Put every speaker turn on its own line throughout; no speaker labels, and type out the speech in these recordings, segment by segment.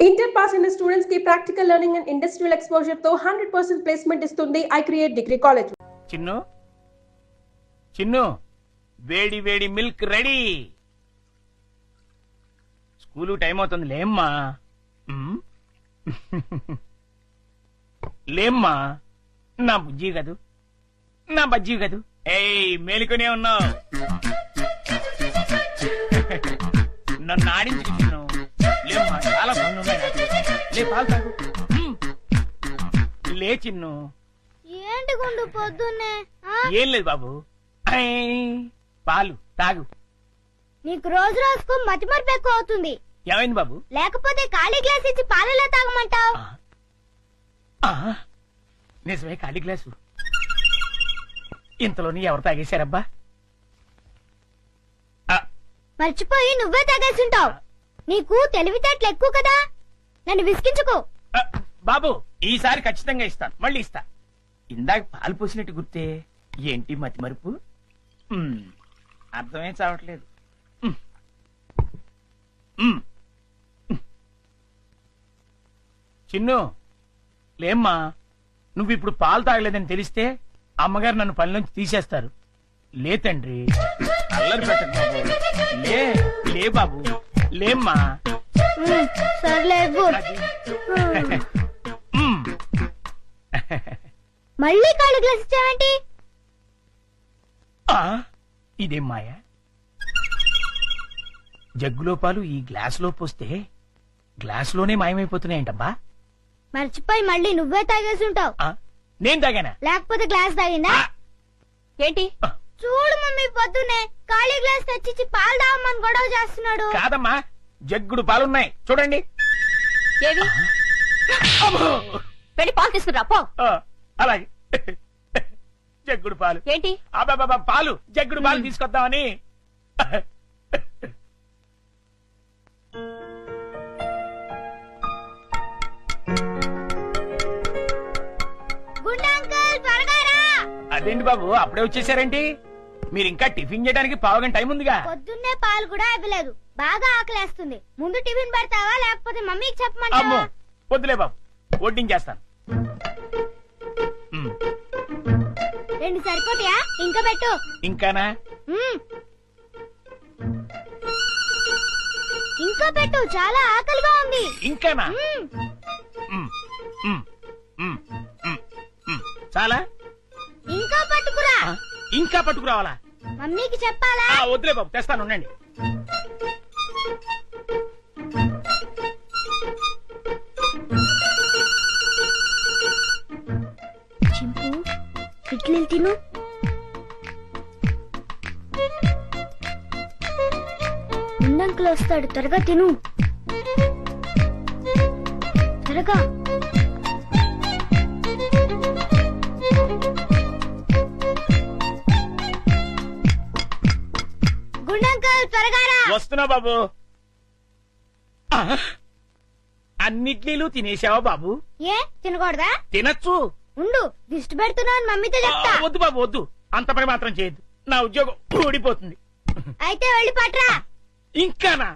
Inter pass అయిన students కి practical learning and industrial exposure తో 100% ప్లేస్మెంట్ ఇస్తుంది I create degree college.
Chinnu Chinnu వేడి వేడి మిల్క్ రెడీ. స్కూలు టైం అవుతుంది లేమ్మా. లేమ్మా నా బుజ్జి కదూ, నా బజ్జీ కదూ. ఏయ్ మేలుకొనే ఉన్నావు, నన్ను ఆడించుకు చిన్ను. లేమ్మా చాలా పనులు ఉన్నాయి నాకు. లే పాలు తాగు. లే చిన్ను.
ఏంటి గుండు పొద్దున్నే?
ఏం లేదు బాబు, పాలు తాగు.
నీకు రోజు రోజుకు మతిమరుపు ఎక్కువ అవుతుంది.
ఏమైంది బాబు?
లేకపోతే ఖాళీ గ్లాస్ ఇచ్చి పాలలో తాగమంటావు.
నిజమే, ఖాళీ గ్లాసు. ఇంతలోని ఎవరు తాగేశారబ్బా?
మర్చిపోయి నువ్వే తాగేసింటావు. నీకు తెలివితేటలు ఎక్కువ కదా, నన్ను విసిగించుకో.
బాబు ఈసారి ఖచ్చితంగా ఇస్తాను, మళ్ళీ ఇస్తా. ఇందాక పాలు పోసినట్టు గుర్తే. ఏంటి మతి మరుపు? అర్థమే చావట్లేదు. చిన్ను లేమ్మా, నువ్వు ఇప్పుడు పాలు తాగలేదని తెలిస్తే అమ్మగారు నన్ను పనిలోంచి తీసేస్తారు. లే తండ్రి, అల్లరి పెట్టకు బాబు. లే లే బాబు, లేమ్మా.
సర్లే
అది.
మళ్ళీ ఖాళీ గ్లాస్ ఇచ్చావేంటి?
ఇదేం మాయ? జగ్గులో పాలు ఈ గ్లాసులో పోస్తే గ్లాసులోనే మాయమైపోతున్నాయంటబ్బా.
మర్చిపోయి మళ్ళీ నువ్వే తాగేసి ఉంటావు.
నేను తాగానా?
లేకపోతే గ్లాస్ తాగిందా? ఏంటి చూడు మమ్మీ, పొద్దునే ఖాళీ గ్లాస్ తెచ్చిచ్చి పాలు తాగమని గొడవ చేస్తున్నాడు.
కాదమ్మా, జగ్గుడు పాలున్నాయి చూడండి.
ఏవి? వెళ్ళి పాలు తీసుకురా పో.
అలాగే. జగ్గుడు పాలు
ఏంటి?
అబ్బాబా పాలు, జగ్గుడు పాలు తీసుకొద్దామని. అదేంటి బాబు అప్పుడే వచ్చేసారేంటి? మీరు ఇంకా టిఫిన్ చేయడానికి పావుగంట టైం ఉందిగా.
పొద్దున్నే పాలు కూడా ఇవ్వలేదు, బాగా ఆకలేస్తుంది. ముందు టిఫిన్ పెడతావా లేకపోతే మమ్మీకి
అమ్మో
చెప్పమంటావా?
వద్దులే బాబు, వడ్డించేస్తాను.
రెండు సరిపోతాయా? ఇంకా పెట్టు.
ఇంకానా?
ఇంకా పెట్టు, చాలా ఆకలిగా ఉంది.
ఇంకానా? చాలా?
ఇంకా పట్టుకురా.
ఇంకా పట్టుకురావాలా?
మమ్మీకి చెప్పాలా?
వద్దులే బాబు, తెస్తాను ఉండండి.
చింపు, ఇడ్లీలు తిను. ముందంకులు వస్తాడు, త్వరగా తిను. త్వరగా. గుండంకుల్ త్వరగా రా.
వస్తున్నా బాబు. అన్నిట్లీలు తినేసావా బాబు?
ఏ తినకూడదా?
తినచ్చు.
ఉండు, దిష్టి పెడుతున్నావు మమ్మీతో చెప్తా.
వద్దు బాబు వద్దు, అంత పని మాత్రం చేయొద్దు. నా ఉద్యోగం ఊడిపోతుంది.
అయితే వెళ్ళి పట్రా.
ఇంకానా?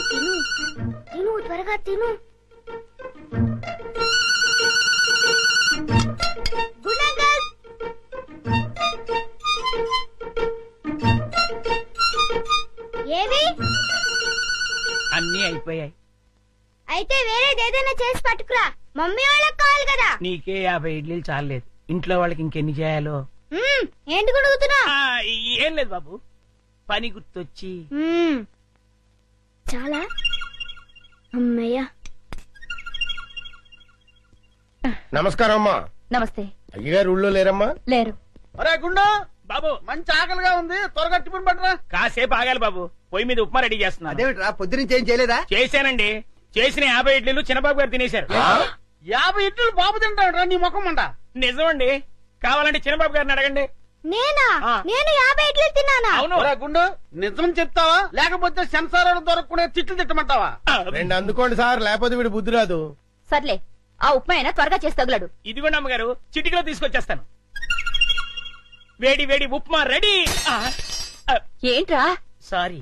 తిను తిను, త్వరగా తిను. గుండంకుల్, ఏవి?
అన్నీ అయిపోయాయి.
అయితే వేరేదేదైనా చేసి పట్టుకురా, మమ్మీ వాళ్ళకి కావాలి కదా.
నీకే 50 ఇడ్లీలు చాలేదు, ఇంట్లో వాళ్ళకి ఇంకెన్ని చేయాలో.
ఏంటి గుడుగుతున్నా?
ఏం లేదు బాబు, పని గుర్తొచ్చి.
చాలా అమ్మయ్యా.
నమస్కారం అమ్మా.
నమస్తే.
అయ్యగారు ఊళ్ళో లేరమ్మా?
లేరు.
అరే గుండు,
బాబు
మంచి ఆకలిగా ఉంది, త్వరగా టిఫిన్ పట్టరా.
కాసేపు ఆగాలి బాబు, పొయ్యి మీద ఉప్మా రెడీ చేస్తున్నా.
అదేమిట్రా పొద్దునుంచి ఏం చేయలేదా?
చేశానండి, చేసిన 50 ఇడ్లీలు చిన్నబాబు గారు తినేశారు.
50 ఇడ్లీలు బాబు తింటాడు నీ ముఖం అంట.
నిజమండి, కావాలంటే చిన్నబాబు గారిని అడగండి.
నేనా? నేను 50 ఇడ్లీ తిన్నానా?
అవును.
అరే గుండు, నిజం చెప్తావా లేకపోతే సెన్సార్ దొరకకుండా తిట్లు తిట్టమంటావా?
రెండు అందుకోండి సార్, లేకపోతే వీడు బుద్ధి రాదు.
సర్లే, ఆ ఉప్మా అయినా త్వరగా చేసి తగులడు.
ఇదిగోండి అమ్మగారు, చిటికలో తీసుకొచ్చేస్తాను. వేడి వేడి ఉప్మా రెడీ.
ఏంట్రా?
సారీ.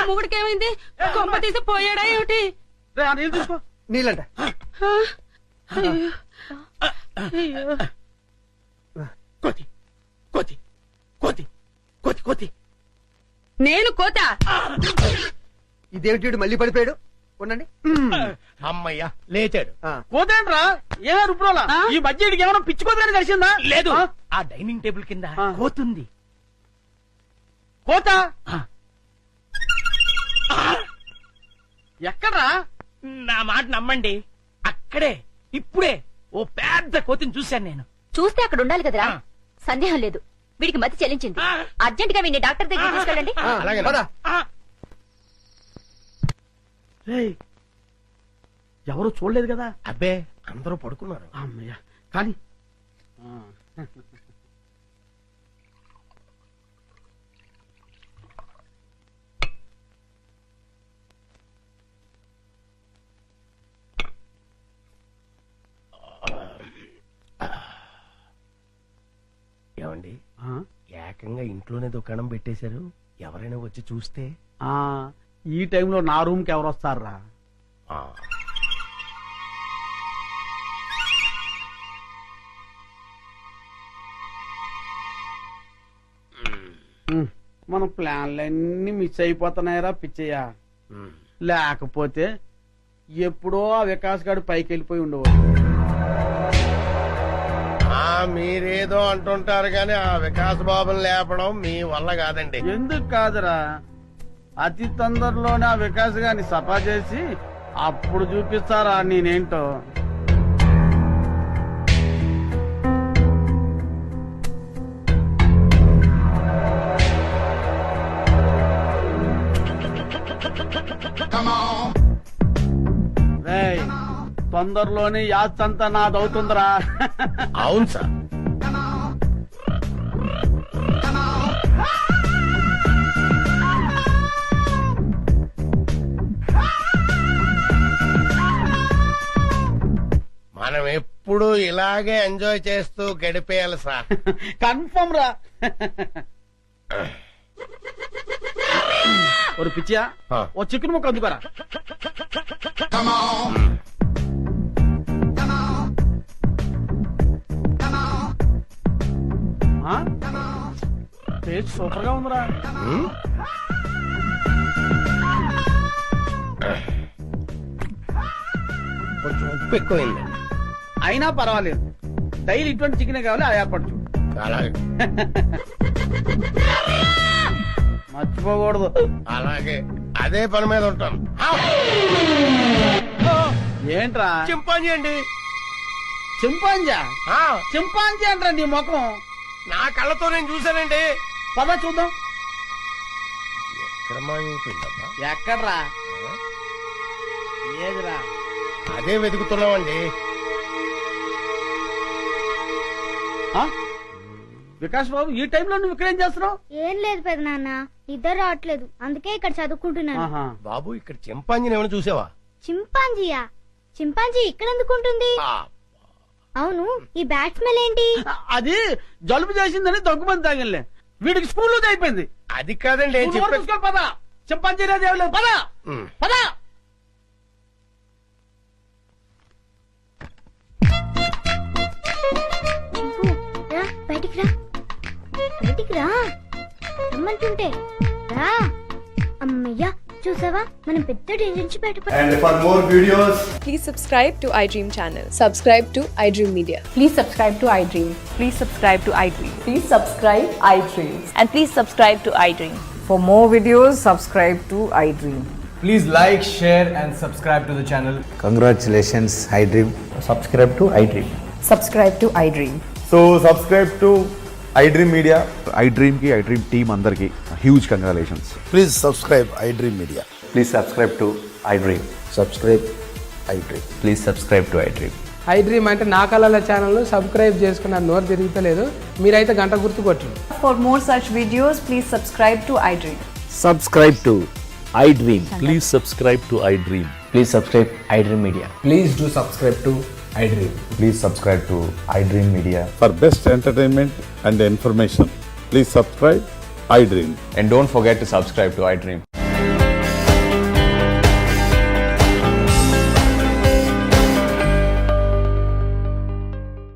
మొగుడికేమైంది? కొంప తీసి పోయాడా ఏమిటి?
నీళ్ళు తీసుకో.
నీళ్ళంట.
కోతి కోతి కోతి కోతి కోతి.
నేను కోత.
ఇదేమిటి మళ్ళీ పడిపోయాడు? ఉండండి. అమ్మయ్యా లేచాడు.
పోతేంట్రా ఏమే రుబ్రోలా? ఈ మధ్య ఇడికి ఏమైనా పిచ్చుకోదని కలిసిందా?
లేదు, ఆ డైనింగ్ టేబుల్ కింద కోతుంది.
కోత ఎక్కడ్రా?
నా మాట నమ్మండి, అక్కడే ఇప్పుడే ఓ పెద్ద కోతిని చూశాను నేను.
చూస్తే అక్కడ ఉండాలి కదరా. సందేహం లేదు, వీడికి మతి చెల్లించింది. అర్జెంట్ గా వీడిని డాక్టర్ దగ్గర తీసుకెళ్ళండి.
అలాగే
ఎవరు చూడలేదు కదా?
అబ్బే అందరూ పడుకున్నారు.
అమ్మయ్యా కానీ
ఏమండి, ఏకంగా ఇంట్లోనే దుకాణం పెట్టేశారు. ఎవరైనా వచ్చి చూస్తే?
ఈ టైంలో నా రూమ్ కి ఎవరు వస్తారా? మన ప్లాన్లన్నీ మిస్ అయిపోతున్నాయరా పిచ్చయ్యా. లేకపోతే ఎప్పుడో ఆ వికాస్ గారు పైకి వెళ్ళిపోయి ఉండేవాడు.
మీరేదో అంటుంటారు కానీ ఆ వికాస్ బాబుని లేపడం మీ వల్ల కాదండి.
ఎందుకు కాదురా, అతి తొందరలోనే ఆ వికాస్ గారిని సఫా చేసి అప్పుడు చూపిస్తారా నేనేంటో. రేయ్, తొందరలోనే యాత్రంతా నాదవుతుందిరా.
అవును సార్. మనం ఎప్పుడు ఇలాగే ఎంజాయ్ చేస్తూ గడిపేయాలి సార్.
కన్ఫర్మ్ రా. ఒక పిచ్చియా, ఓ చికెన్ ముక్క అందుకోరా. టేస్ట్ సూపర్ గా ఉందిరా.
కొంచెం ఉప్పు ఎక్కువైంది.
అయినా పర్వాలేదు, డైలీ ఇటువంటి చికెన్ కావాలి. ఆ ఏర్పాటు చూడు.
అలాగే
మర్చిపోకూడదు.
అలాగే అదే పని మీద ఉంటాను.
ఏంట్రా?
చింపాంజీ అండి.
చింపాంజా? చింపాంజీ అంటారా నీ ముఖం?
నా కళ్ళతో నేను చూశానండి.
పద చూద్దాం.
ఎక్కడ మాయమైపోయిందబ్బా?
ఎక్కడ్రా? ఏదిరా?
అదే వెతుకుతున్నామండి.
వికాస్ బాబు, ఈ టైంలో నువ్వు ఇక్కడేం చేస్తున్నావు?
ఏం లేదు పెద్ద నాన్న, ఇద్దరు రావట్లేదు, అందుకే ఇక్కడ చదువుకుంటున్నాను.
బాబు, ఇక్కడ చింపాంజీని ఏమైనా చూసావా?
చింపాంజీయా? చింపాంజీ ఇక్కడ ఎందుకుంటుంది? అవును, ఈ బ్యాట్ స్మెల్ ఏంటి?
అది జలుబు చేసిందని దగ్గుమంది తాగిలే. వీడికి స్కూల్లో అయిపోయింది.
అది కాదండి.
పద, చింపాంజీ లేదు. పద పద.
బయటికి రా, బయటికి రా రమ్మంటుంటే రా. అమ్మయ్యా, చూసావా, మనం పెద్ద డేంజర్ నుంచి బయటపడ్డాం.
And for more videos,
please subscribe to iDream channel. Subscribe to iDream Media.
Please subscribe to iDream.
Please subscribe to iDream.
Please subscribe iDream.
And please subscribe to iDream.
For more videos, subscribe to iDream.
please like, share and subscribe to the channel.
Congratulations, iDream. Subscribe to iDream.
Subscribe to iDream.
So subscribe to iDream Media.
iDream ki iDream team andarki huge congratulations.
Please subscribe iDream Media.
Please subscribe to iDream.
Subscribe iDream.
Please subscribe to iDream.
iDream అంటే నా కళల channel subscribe చేసుకున్న నోరు తిరుగుతలేదు. మీరైతే గంట గుర్తు కొట్టండి.
For more such videos, please subscribe to iDream.
Subscribe to iDream.
Please subscribe to iDream.
Please subscribe iDream Media.
Please do subscribe to iDream.
Please subscribe to iDream Media.
For best entertainment and information, please subscribe iDream.
And don't forget to subscribe to iDream.